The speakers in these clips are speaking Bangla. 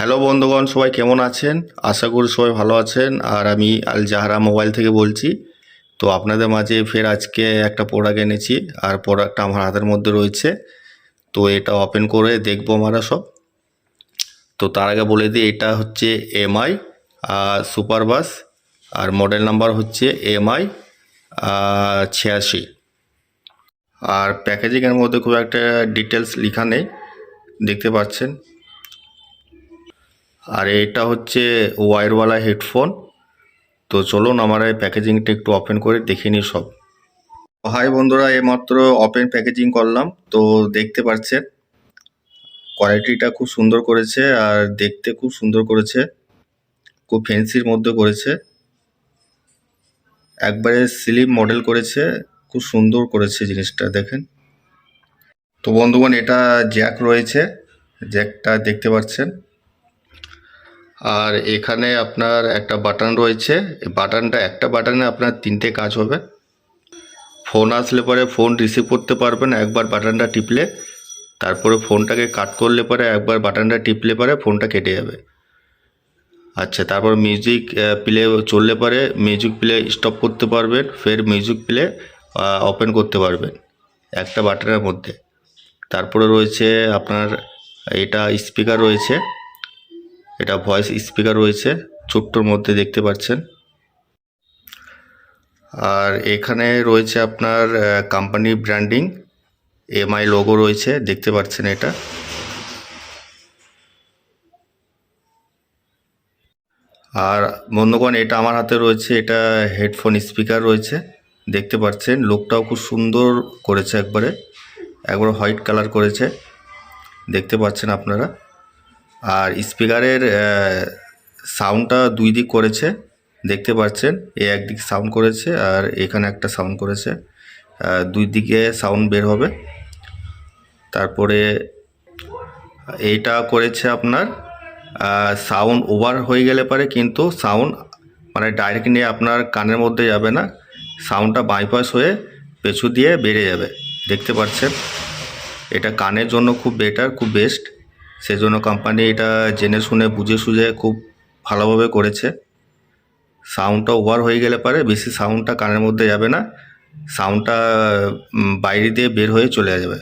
হ্যালো বন্ধুগণ, সবাই কেমন আছেন? আশা করি সবাই ভালো আছেন। আর আমি আল জাহরা মোবাইল থেকে বলছি। তো আপনাদের মাঝে ফের আজকে একটা প্রোডাক্ট এনেছি, আর প্রোডাক্টটা আমার হাতের মধ্যে রয়েছে। তো এটা ওপেন করে দেখবো আমরা সব। তো তার আগে বলে দিই, এটা হচ্ছে এমআই সুপার বাস, আর মডেল নাম্বার হচ্ছে এমআই 86। আর প্যাকেজিংয়ের মধ্যে খুব একটা ডিটেলস লেখা নেই, দেখতে পাচ্ছেন। আর এটা হচ্ছে ওয়্যারওয়ালা হেডফোন। তো চলুন আমার এই প্যাকেজিংটা একটু ওপেন করে দেখে নিই সব। হাই বন্ধুরা, এইমাত্র ওপেন প্যাকেজিং করলাম। তো দেখতে পাচ্ছেন কোয়ালিটিটা খুব সুন্দর করেছে, আর দেখতে খুব সুন্দর করেছে, খুব ফ্যান্সির মধ্যে করেছে, একবারে স্লিম মডেল করেছে, খুব সুন্দর করেছে জিনিসটা দেখেন। তো বন্ধুগণ, এটা জ্যাক রয়েছে, জ্যাকটা দেখতে পাচ্ছেন। আর এখানে আপনার একটা বাটন রয়েছে, এই বাটনটা একটা বাটনে আপনার তিনটে কাজ হবে। ফোন আসলে পরে ফোন রিসিভ করতে পারবেন একবার বাটনটা টিপলে, তারপরে ফোনটাকে কাট করলে পরে একবার বাটনটা টিপলে পরে ফোনটা কেটে যাবে। আচ্ছা, তারপর মিউজিক প্লে চললে পরে মিউজিক প্লে স্টপ করতে পারবেন, ফের মিউজিক প্লে ওপেন করতে পারবেন একটা বাটনের মধ্যে। তারপরে রয়েছে আপনার এটা স্পিকার রয়েছে, এটা ভয়েস স্পিকার রয়েছে, ছোট্টর মধ্যে দেখতে পাচ্ছেন। আর এখানে রয়েছে আপনার কোম্পানি ব্র্যান্ডিং, এমআই লোগো রয়েছে, দেখতে পাচ্ছেন এটা। আর বন্ধুগণ, এটা আমার হাতে রয়েছে, এটা হেডফোন স্পিকার রয়েছে, দেখতে পাচ্ছেন। লুকটাও খুব সুন্দর করেছে, একবারে একবারে হোয়াইট কালার করেছে, দেখতে পাচ্ছেন আপনারা। আর স্পিকারের সাউন্ডটা দুই দিক করেছে, দেখতে পাচ্ছেন। একদিক সাউন্ড করেছে আর এখানে একটা সাউন্ড করেছে, দুই দিকে সাউন্ড বের হবে। তারপরে এইটা করেছে আপনার সাউন্ড ওভার হয়ে গেলে পারে, কিন্তু সাউন্ড মানে ডাইরেক্ট নিয়ে আপনার কানের মধ্যে যাবে না, সাউন্ডটা বাইপাস হয়ে পেছু দিয়ে বেড়ে যাবে, দেখতে পাচ্ছেন। এটা কানের জন্য খুব বেটার, খুব বেস্ট। সেজন্য কোম্পানি এটা জেনে শুনে বুঝে সুঝে খুব ভালোভাবে করেছে। সাউন্ডটা ওভার হয়ে গেলে পারে বেশি সাউন্ডটা কানের মধ্যে যাবে না, সাউন্ডটা বাইরে দিয়ে বের হয়ে চলে যাবে।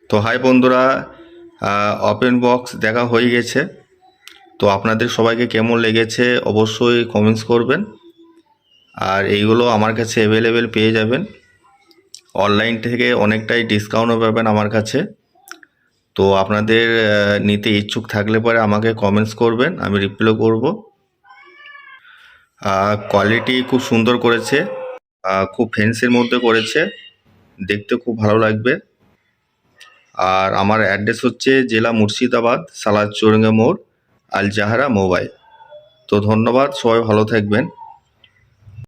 তো হাই বন্ধুরা, ওপেন বক্স দেখা হয়ে গেছে। তো আপনাদের সবাইকে কেমন লেগেছে অবশ্যই কমেন্টস করবেন। আর এইগুলো আমার কাছে অ্যাভেলেবেল পেয়ে যাবেন, অনলাইন থেকে অনেকটাই ডিসকাউন্টও পাবেন আমার কাছে। তো আপনাদের নিতে ইচ্ছুক থাকলে পরে আমাকে কমেন্টস করবেন, আমি রিপ্লাই করব। কোয়ালিটি খুব সুন্দর করেছে, খুব ফ্যান্সির মধ্যে করেছে, দেখতে খুব ভালো লাগবে। আর আমার অ্যাড্রেস হচ্ছে জেলা মুর্শিদাবাদ, সালাদ চৌরাঙ্গা মোড়, আল জাহরা মোবাইল। তো ধন্যবাদ, সবাই ভালো থাকবেন।